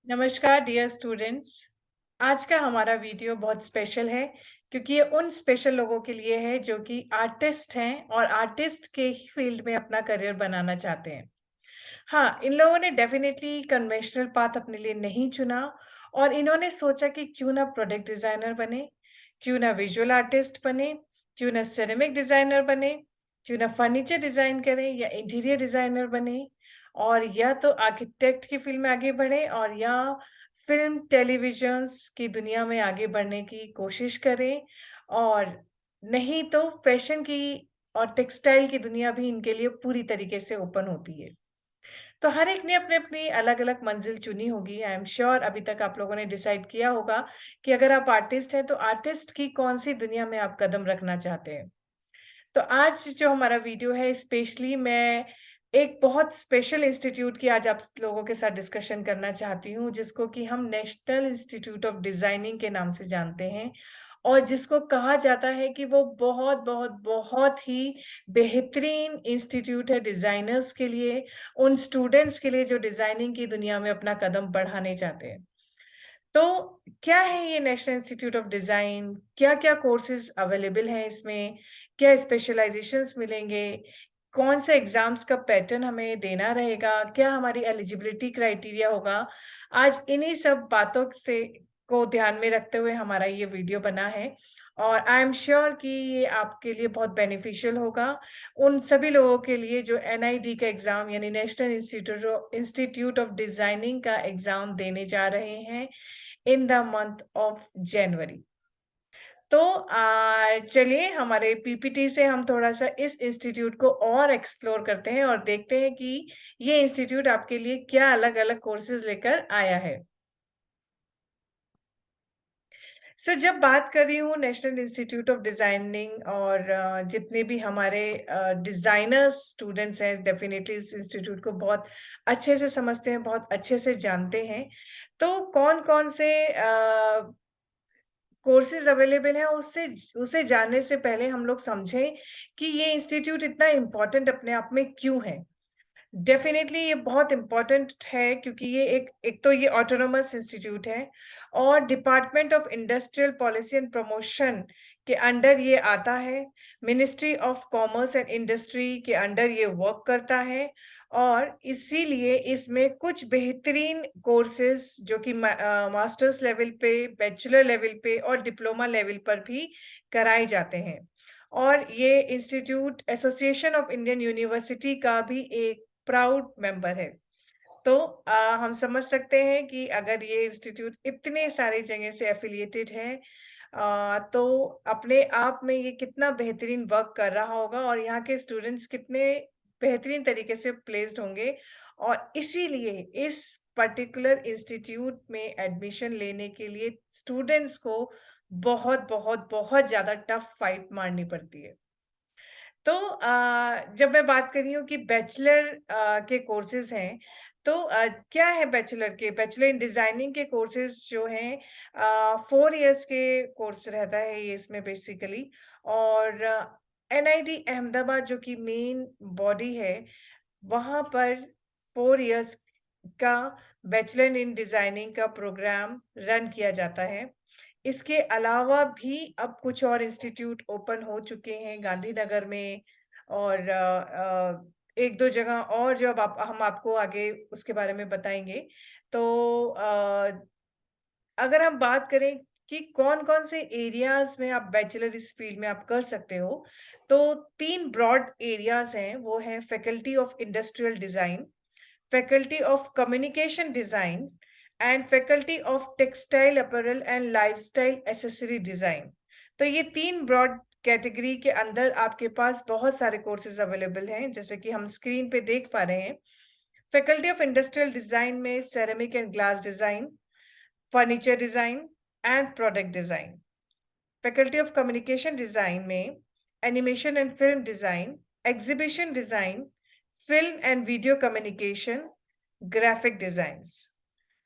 नमस्कार dear students. आज का हमारा वीडियो बहुत स्पेशल है क्योंकि ये उन स्पेशल लोगों के लिए है जो कि आर्टिस्ट हैं और आर्टिस्ट के ही फील्ड में अपना करियर बनाना चाहते हैं। हाँ, इन लोगों ने डेफिनेटली कन्वेंशनल पाथ अपने लिए नहीं चुना और इन्होंने सोचा कि क्यों ना प्रोडक्ट डिजाइनर बने, क्यों ना विजुअल आर्टिस्ट बने, क्यों ना सिरेमिक डिजाइनर बने, क्यों ना फर्नीचर डिजाइन करें या इंटीरियर डिजाइनर बने और या तो आर्किटेक्ट की फील्ड में आगे बढ़े और या फिल्म टेलीविजन्स की दुनिया में आगे बढ़ने की कोशिश करें और नहीं तो फैशन की और टेक्सटाइल की दुनिया भी इनके लिए पूरी तरीके से ओपन होती है। तो हर एक ने अपनी-अपनी अलग-अलग मंज़िल चुनी होगी। आई एम श्योर अभी तक आप लोगों ने डिसाइड किया होगा कि अगर आप आर्टिस्ट हैं, तो आर्टिस्ट की कौन-सी दुनिया में आप कदम रखना चाहते हैं। तो आज जो हमारा वीडियो है स्पेशली मैं एक बहुत स्पेशल इंस्टीट्यूट की आज आप लोगों के साथ डिस्कशन करना चाहती हूँ, जिसको कि हम नेशनल इंस्टीट्यूट ऑफ डिज़ाइनिंग के नाम से जानते हैं और जिसको कहा जाता है कि वो बहुत ही बेहतरीन इंस्टीट्यूट है डिज़ाइनर्स के लिए, उन स्टूडेंट्स के लिए जो डिज़ाइनिंग की दुनिया में अपना कदम बढ़ाने चाहते हैं। तो क्या है ये नेशनल इंस्टीट्यूट ऑफ डिज़ाइन? क्या-क्या कोर्सेज़ अवेलेबल हैं इसमें? क्या स्पेशलाइज़ेशंस मिलेंगे? कौन से एग्ज़ाम्स का पैटर्न हमें देना रहेगा? क्या हमारी एलिजिबिलिटी क्राइटेरिया होगा? आज इन्हीं सब बातों से को ध्यान में रखते हुए हमारा ये वीडियो बना है और आई एम श्योर कि ये आपके लिए बहुत बेनिफिशियल होगा। उन सभी लोगों के लिए जो एनआईडी का एग्ज़ाम यानी नेशनल इंस्टीट्यूट ऑफ डिज़ाइनिंग का एग्ज़ाम देने जा रहे हैं in the month of January. तो चलिए हमारे पीपीटी से हम थोड़ा-सा इस इंस्टीट्यूट को और एक्सप्लोर करते हैं और देखते हैं कि ये इंस्टीट्यूट आपके लिए क्या अलग-अलग कोर्सेज़ लेकर आया है। सर जब बात कर रही हूँ नेशनल इंस्टीट्यूट ऑफ डिज़ाइनिंग और जितने भी हमारे डिज़ाइनर्स स्टूडेंट्स हैं डेफ़िनेटली इस इंस्टीट्यूट को बहुत अच्छे से समझते हैं, बहुत अच्छे से जानते हैं। तो कौन-कौन से कोर्सेज़ अवेलेबल हैं उससे उसे जानने से पहले हम लोग समझें कि ये इंस्टीट्यूट इतना इम्पोर्टेंट अपने आप में क्यों है? डेफ़िनेटली ये बहुत इम्पोर्टेंट है क्योंकि ये एक एक तो ये ऑटोनोमस इंस्टीट्यूट है और department of industrial policy and promotion के अंडर ये आता है। Ministry of commerce and industry के अंडर ये वर्क करता है और इसीलिए इसमें कुछ बेहतरीन कोर्सेज़ जो कि मास्टर्स लेवल पे, बैचलर लेवल पे और डिप्लोमा लेवल पर भी कराए जाते हैं। और ये institute association of Indian university का भी एक प्राउड मेंबर है। तो हम समझ सकते हैं कि अगर ये इंस्टीट्यूट इतने सारी जगह से एफ़िलिएटेड है तो अपने आप में ये कितना बेहतरीन वर्क कर रहा होगा और यहाँ के स्टूडेंट्स कितने बेहतरीन तरीके से प्लेस्ड होंगे और इसीलिए इस पर्टिकुलर इंस्टीट्यूट में एडमिशन लेने के लिए स्टूडेंट्स को बहुत ज़्यादा टफ फाइट मारनी पड़ती है। तो जब मैं बात कर रही हूँ कि बैचलर के कोर्सेज़ हैं, तो क्या है बैचलर के? बैचलर इन डिज़ाइनिंग के कोर्सेज़ जो हैं 4 इयर्स के कोर्स रहता है ये इसमें बेसिकली और एनआईटी अहमदाबाद जो कि मेन बॉडी है, वहाँ पर 4 इयर्स का बैचलर इन डिज़ाइनिंग का प्रोग्राम रन किया जाता है। इसके अलावा भी अब कुछ और इंस्टीट्यूट ओपन हो चुके हैं गांधीनगर में और 1-2 जगह और जो अब आप हम आपको आगे उसके बारे में बताएँगे। तो अगर हम बात करें कि कौन-कौन से एरियाज़ में आप बैचलर इस फील्ड में आप कर सकते हो, तो 3 ब्रॉड एरियाज़ हैं, वो हैं faculty of industrial design, faculty of communication design and faculty of textile apparel and lifestyle accessory design. तो ये 3 ब्रॉड कैटेगरी के अंदर आपके पास बहुत सारे कोर्सेज़ अवेलेबल हैं, जैसे कि हम स्क्रीन पे देख पा रहे हैं। फैकल्टी ऑफ इंडस्ट्रियल डिज़ाइन में ceramic and glass design, furniture design and product design. Faculty of communication design में animation and film design, exhibition design, film and video communication, graphic designs.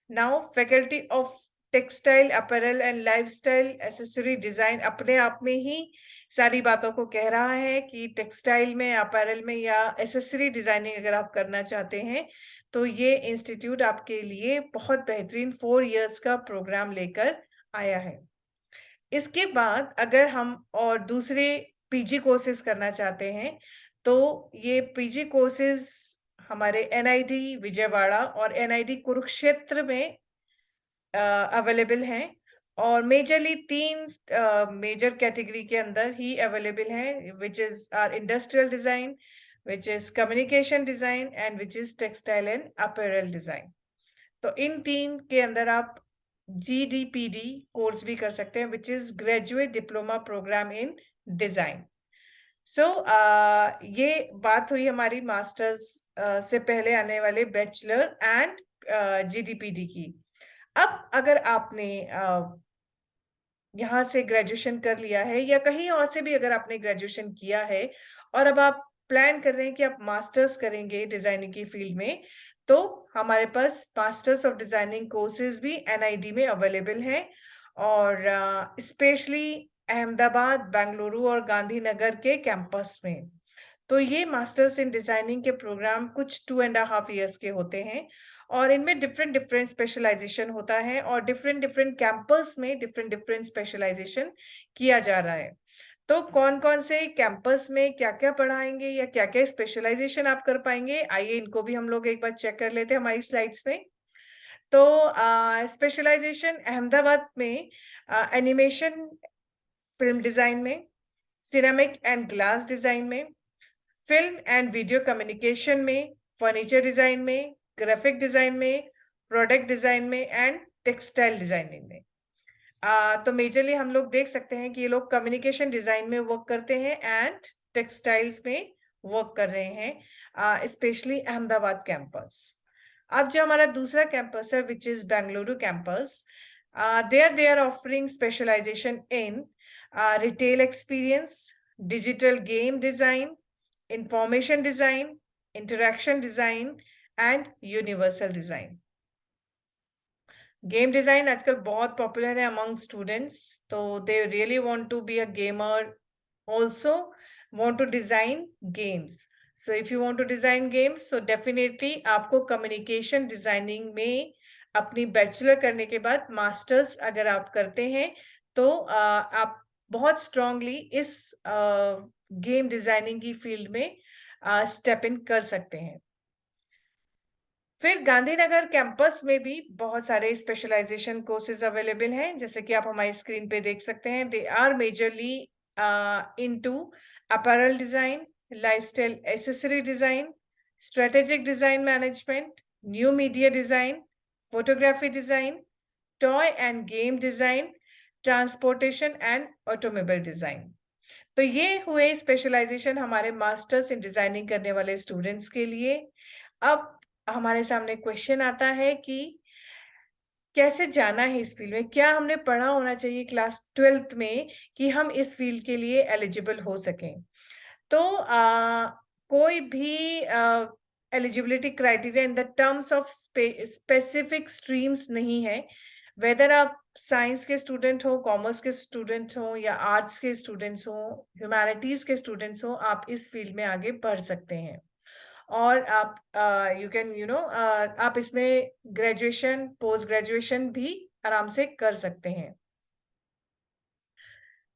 Now faculty of textile apparel and lifestyle accessory design अपने आप में ही सारी बातों को कह रहा है कि टेक्सटाइल में, अपैरल में या एक्सेसरी डिज़ाइनिंग अगर आप करना चाहते हैं, तो ये इंस्टीट्यूट आपके लिए बहुत बेहतरीन 4 इयर्स का प्रोग्राम लेकर आया है। इसके बाद अगर हम और दूसरे पीजी कोर्सेज करना चाहते हैं, तो ये पीजी कोर्सेज हमारे एनआईटी विजयवाड़ा और एनआईटी कुरुक्षेत्र में अवेलेबल हैं और मेजरली 3 मेजर कैटेगरी के अंदर ही अवेलेबल हैं, which is our industrial design, which is communication design and which is textile and apparel design. तो इन 3 के अंदर आप जीडीपीडी कोर्स भी कर सकते हैं, which is graduate diploma program in design. So ये बात हुई हमारी मास्टर्स से पहले आने वाले बैचलर एंड जीडीपीडी की। अब अगर आपने यहाँ से ग्रेजुएशन कर लिया है या कहीं और से भी अगर आपने ग्रेजुएशन किया है और अब आप प्लान कर रहे हैं कि आप मास्टर्स करेंगे डिजाइनिंग की फील्ड में, तो हमारे पास मास्टर्स ऑफ डिजाइनिंग कोर्सेज भी एनआईडी में अवेलेबल हैं और स्पेशली अहमदाबाद, बेंगलुरु और गांधीनगर के कैंपस में। तो ये मास्टर्स इन डिजाइनिंग के प्रोग्राम कुछ 2.5 इयर्स के होते हैं और इनमें डिफरेंट डिफरेंट स्पेशलाइजेशन होता है और डिफरेंट डिफरेंट कैंपस में डिफरेंट डिफरेंट स्पेशलाइजेशन किया जा रहा है। तो कौन-कौन से कैंपस में क्या-क्या पढ़ाएंगे या क्या-क्या स्पेशलाइजेशन आप कर पाएंगे, आइए इनको भी हम लोग एक बार चेक कर लेते हैं हमारी स्लाइड्स में। तो स्पेशलाइजेशन अहमदाबाद में एनिमेशन फिल्म डिजाइन में, सिरेमिक एंड ग्लास डिजाइन में, फिल्म एंड वीडियो कम्युनिकेशन में, फर्नीचर डिजाइन में, ग्राफिक डिजाइन में, प्रोडक्ट डिजाइन में एंड टेक्सटाइल डिजाइनिंग में। तो मेजरली हम लोग देख सकते हैं कि ये लोग कम्युनिकेशन डिजाइन में वर्क करते हैं एंड टेक्सटाइल्स में वर्क कर रहे हैं, स्पेशली अहमदाबाद कैंपस। अब जो हमारा दूसरा कैंपस है which is Bengaluru campus, they are offering specialization in retail experience, digital game design, information design, interaction design and universal design. Game design आजकल बहुत पॉपुलर है अमंग स्टूडेंट्स, तो they really want to be a gamer, also want to design games. So if you want to design games, so definitely आपको communication designing में अपनी bachelor करने के बाद मास्टर्स अगर आप करते हैं, तो आप बहुत स्ट्रांगली इस गेम डिजाइनिंग की फील्ड में स्टेप इन कर सकते हैं। फिर गांधीनगर कैंपस में भी बहुत सारे स्पेशलाइजेशन कोर्सेज अवेलेबल हैं, जैसे कि आप हमारी स्क्रीन पे देख सकते हैं। They are majorly into apparel design, lifestyle accessory design, strategic design management, new media design, photography design, toy and game design, transportation and automobile design. तो ये हुए स्पेशलाइजेशन हमारे मास्टर्स इन डिजाइनिंग करने वाले स्टूडेंट्स के लिए। अब हमारे सामने क्वेश्चन आता है कि कैसे जाना है इस फील्ड में? क्या हमने पढ़ा होना चाहिए क्लास 12th में कि हम इस फील्ड के लिए एलिजिबल हो सकें? तो कोई भी eligibility criteria in the terms of specific streams नहीं है। वेदर आप साइंस के स्टूडेंट हो, कॉमर्स के स्टूडेंट हो या आर्ट्स के स्टूडेंट्स हो, ह्यूमैनिटीज के स्टूडेंट्स हो, आप इस फील्ड में आगे बढ़ सकते हैं। और आप यू कैन आप इसमें ग्रेजुएशन, पोस्ट ग्रेजुएशन भी आराम से कर सकते हैं।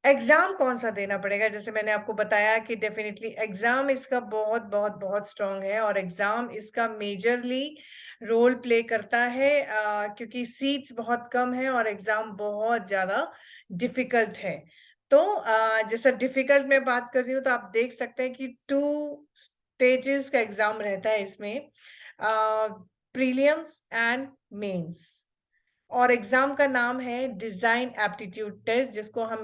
एग्जाम कौन सा देना पड़ेगा? जैसे मैंने आपको बताया कि डेफिनेटली एग्जाम इसका बहुत बहुत बहुत स्ट्रांग है और एग्जाम इसका मेजरली रोल प्ले करता है, क्योंकि सीट्स बहुत कम है और एग्जाम बहुत ज्यादा डिफिकल्ट है। तो जैसा डिफिकल्ट मैं बात कर रही हूँ, तो आप देख सकते हैं कि 2 स्टेजेस का एग्जाम रहता है इसमें, प्रीलिम्स एंड मेंस। और एग्जाम का नाम है डिजाइन एप्टीट्यूड टेस्ट, जिसको हम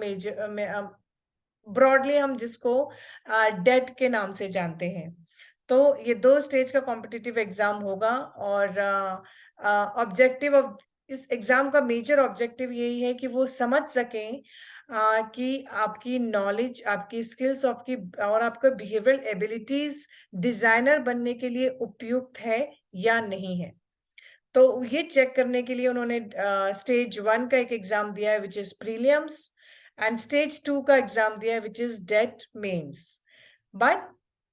ब्रॉडली हम जिसको डेट के नाम से जानते हैं। तो ये 2 स्टेज का कॉम्पिटिटिव एग्जाम होगा और ऑब्जेक्टिव ऑफ इस एग्जाम का मेजर ऑब्जेक्टिव यही है कि वो समझ सकें कि आपकी नॉलेज, आपकी स्किल्स, आपकी और आपका बिहेवियरल एबिलिटीज डिजाइनर बनने के लिए उपयुक्त है या नहीं है। तो ये चेक करने के लिए उन्होंने स्टेज 1 का एक एग्जाम दिया है which is prelims and stage 2 का एग्जाम दिया है which is date mains. But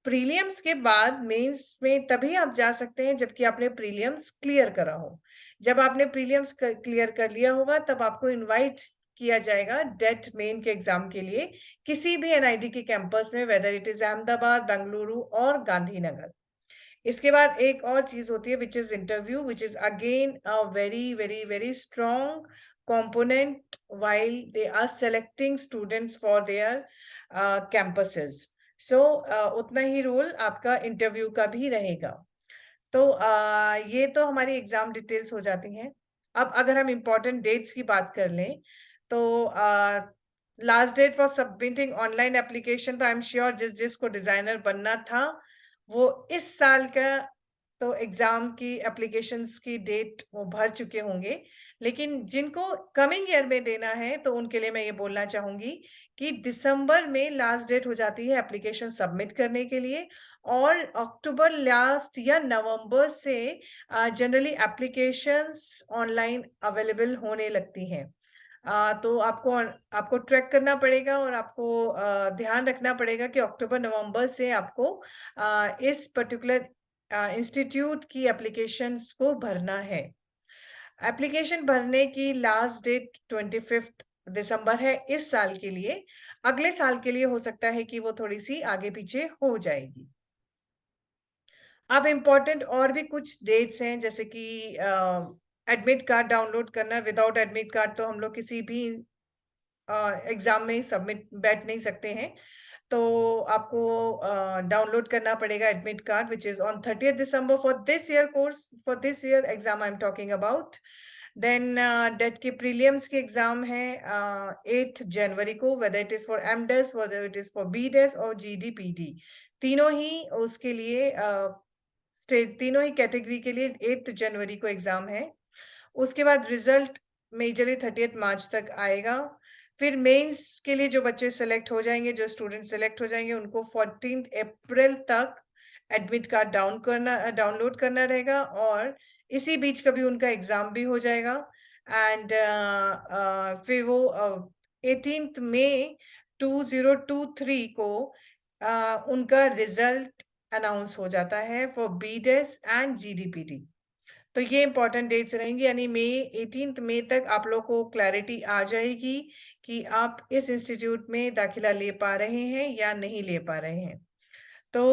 prelims के बाद मेंस में तभी आप जा सकते हैं जबकि आपने प्रीलिम्स क्लियर करा हो। जब आपने प्रीलिम्स क्लियर कर लिया होगा तब आपको इनवाइट किया जाएगा डेट मेन के एग्जाम के लिए किसी भी एनआईटी के कैंपस में, weather it is Ahmedabad, Bengaluru और गांधीनगर। इसके बाद एक और चीज होती है which is interview, which is again a very very very strong component while they are selecting students for their campuses. So उतना ही रोल आपका इंटरव्यू का भी रहेगा। तो ये तो हमारी एग्जाम डिटेल्स हो जाती हैं। अब अगर हम इम्पोर्टेंट डेट्स की बात कर लें तो last date for submitting online application, तो आई एम श्योर जिस जिसको डिजाइनर बनना था वो इस साल का तो एग्जाम की एप्लीकेशंस की डेट वो भर चुके होंगे। लेकिन जिनको कमिंग ईयर में देना है तो उनके लिए मैं ये बोलना चाहूंगी कि दिसंबर में लास्ट डेट हो जाती है एप्लीकेशन सबमिट करने के लिए, और अक्टूबर लास्ट या नवंबर से जनरली एप्लीकेशंस ऑनलाइन अवेलेबल होने लगती हैं। तो आपको आपको ट्रैक करना पड़ेगा और आपको ध्यान रखना पड़ेगा कि अक्टूबर नवंबर से आपको इस पर्टिकुलर इंस्टीट्यूट की एप्लीकेशंस को भरना है। एप्लीकेशन भरने की लास्ट डेट 25 दिसंबर है इस साल के लिए। अगले साल के लिए हो सकता है कि वो थोड़ी सी आगे पीछे हो जाएगी। अब इम्पोर्टेंट और भी कुछ डेट्स हैं, जैसे कि एडमिट कार्ड डाउनलोड करना। विदाउट एडमिट कार्ड तो हम लोग किसी भी एग्जाम में सबमिट बैठ नहीं सकते हैं। तो आपको डाउनलोड करना पड़ेगा admit card, which is on 30 December for this year course, for this year exam I am talking about. Then date के प्रीलियम्स के एग्जाम है 8 जनवरी को, whether it is for MDS, whether it is for BDS और GDPD, तीनों ही उसके लिए state, तीनों ही कैटेगरी के लिए 8 जनवरी को एग्जाम है। उसके बाद रिजल्ट मेजरली 30 मार्च तक आएगा। फिर मेंस के लिए जो बच्चे सेलेक्ट हो जाएंगे, जो स्टूडेंट सेलेक्ट हो जाएंगे, उनको 14 अप्रैल तक एडमिट कार्ड डाउनलोड करना रहेगा, और इसी बीच कभी उनका एग्जाम भी हो जाएगा। एंड फिर वो 18 मई 2023 को उनका रिजल्ट अनाउंस हो जाता है फॉर बीडेस एंड जीडीपीटी। तो ये इंपॉर्टेंट डेट्स रहेंगी, यानी मई 18 मई तक आप लोग को क्लैरिटी आ जाएगी कि आप इस इंस्टीट्यूट में दाखिला ले पा रहे हैं या नहीं ले पा रहे हैं। तो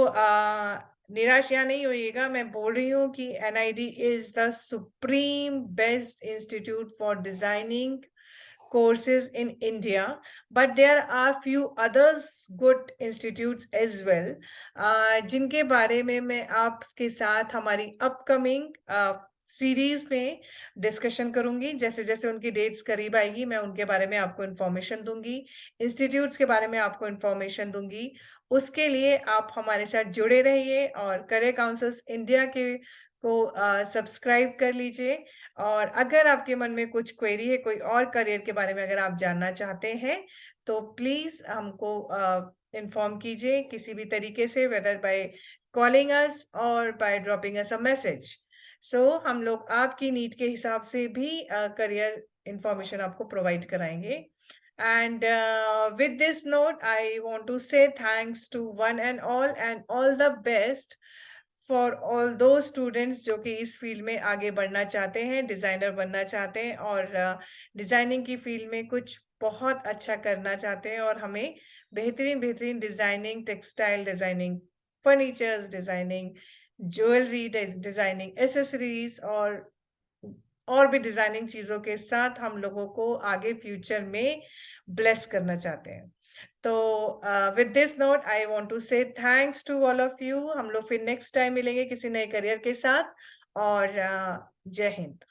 निराश या नहीं होइएगा, मैं बोल रही हूँ कि NID is the supreme best institute for designing courses in India, but there are few others good institutes as well, जिनके बारे में मैं आपके साथ हमारी अपकमिंग सीरीज में डिस्कशन करूंगी। जैसे जैसे उनकी डेट्स करीब आएगी मैं उनके बारे में आपको इन्फॉर्मेशन दूंगी, इंस्टीट्यूट्स के बारे में आपको इन्फॉर्मेशन दूंगी। उसके लिए आप हमारे साथ जुड़े रहिए और करियर काउंसल्स इंडिया के को सब्सक्राइब कर लीजिए। और अगर आपके मन में कुछ क्वेरी है, कोई और करियर के बारे में अगर आप जानना चाहते हैं, तो प्लीज हमको इन्फॉर्म कीजिए किसी भी तरीके से, वेदर बाय कॉलिंग अस और by dropping us a message. So हम लोग आपकी नीड के हिसाब से भी करियर इंफॉर्मेशन आपको प्रोवाइड कराएंगे। And with this note, I want to say thanks to one and all the best for all those students जो कि इस फील्ड में आगे बढ़ना चाहते हैं, डिजाइनर बनना चाहते हैं और डिजाइनिंग की फील्ड में कुछ बहुत अच्छा करना चाहते हैं, और हमें बेहतरीन बेहतरीन designing, textile designing, furnitures designing, jewellery designing, accessories और भी डिजाइनिंग चीजों के साथ हम लोगों को आगे फ्यूचर में ब्लेस करना चाहते हैं। तो with this note I want to say thanks to all of you. हम लोग फिर नेक्स्ट टाइम मिलेंगे किसी नए करियर के साथ, और जय हिंद।